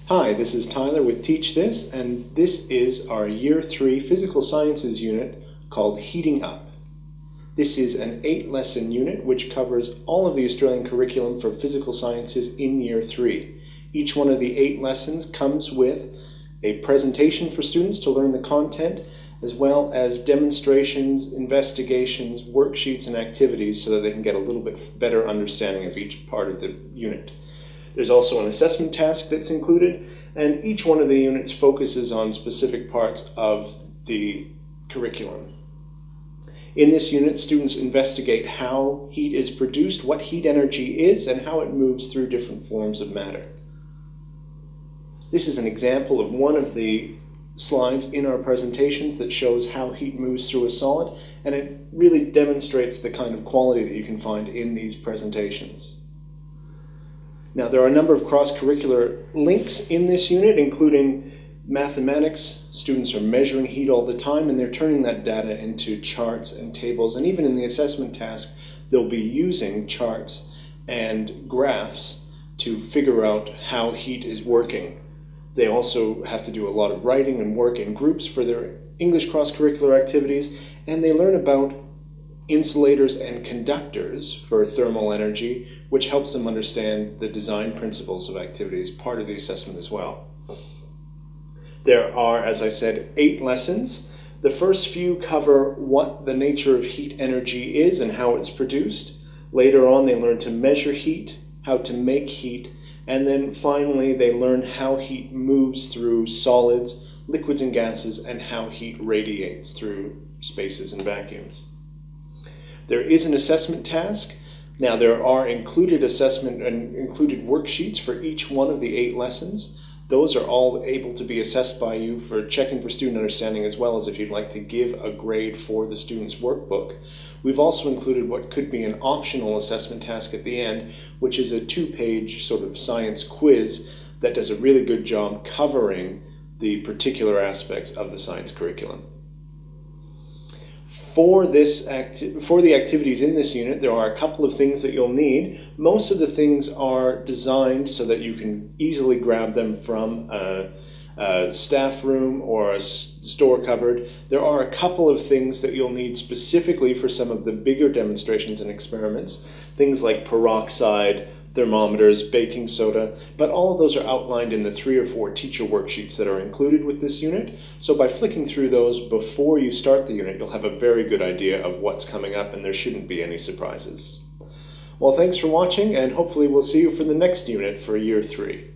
Hi, this is Tyler with Teach This, and this is our Year 3 Physical Sciences unit called Heating Up. This is an 8-lesson unit which covers all of the Australian curriculum for physical sciences in Year 3. Each one of the 8 lessons comes with a presentation for students to learn the content, as well as demonstrations, investigations, worksheets, and activities so that they can get a little bit better understanding of each part of the unit. There's also an assessment task that's included, and each one of the units focuses on specific parts of the curriculum. In this unit, students investigate how heat is produced, what heat energy is, and how it moves through different forms of matter. This is an example of one of the slides in our presentations that shows how heat moves through a solid, and it really demonstrates the kind of quality that you can find in these presentations. Now, there are a number of cross-curricular links in this unit, including mathematics. Students are measuring heat all the time, and they're turning that data into charts and tables. And even in the assessment task, they'll be using charts and graphs to figure out how heat is working. They also have to do a lot of writing and work in groups for their English cross-curricular activities, and they learn about insulators and conductors for thermal energy, which helps them understand the design principles of activities, part of the assessment as well. There are, as I said, 8 lessons. The first few cover what the nature of heat energy is and how it's produced. Later on, they learn to measure heat, how to make heat, and then finally they learn how heat moves through solids, liquids and gases, and how heat radiates through spaces and vacuums. There is an assessment task. Now, there are included assessment and included worksheets for each one of the 8 lessons. Those are all able to be assessed by you for checking for student understanding, as well as if you'd like to give a grade for the student's workbook. We've also included what could be an optional assessment task at the end, which is a 2-page sort of science quiz that does a really good job covering the particular aspects of the science curriculum. For the activities in this unit, there are a couple of things that you'll need. Most of the things are designed so that you can easily grab them from a staff room or a store cupboard. There are a couple of things that you'll need specifically for some of the bigger demonstrations and experiments, things like peroxide, thermometers, baking soda, but all of those are outlined in the 3 or 4 teacher worksheets that are included with this unit. So by flicking through those before you start the unit, you'll have a very good idea of what's coming up, and there shouldn't be any surprises. Well, thanks for watching, and hopefully we'll see you for the next unit for Year 3.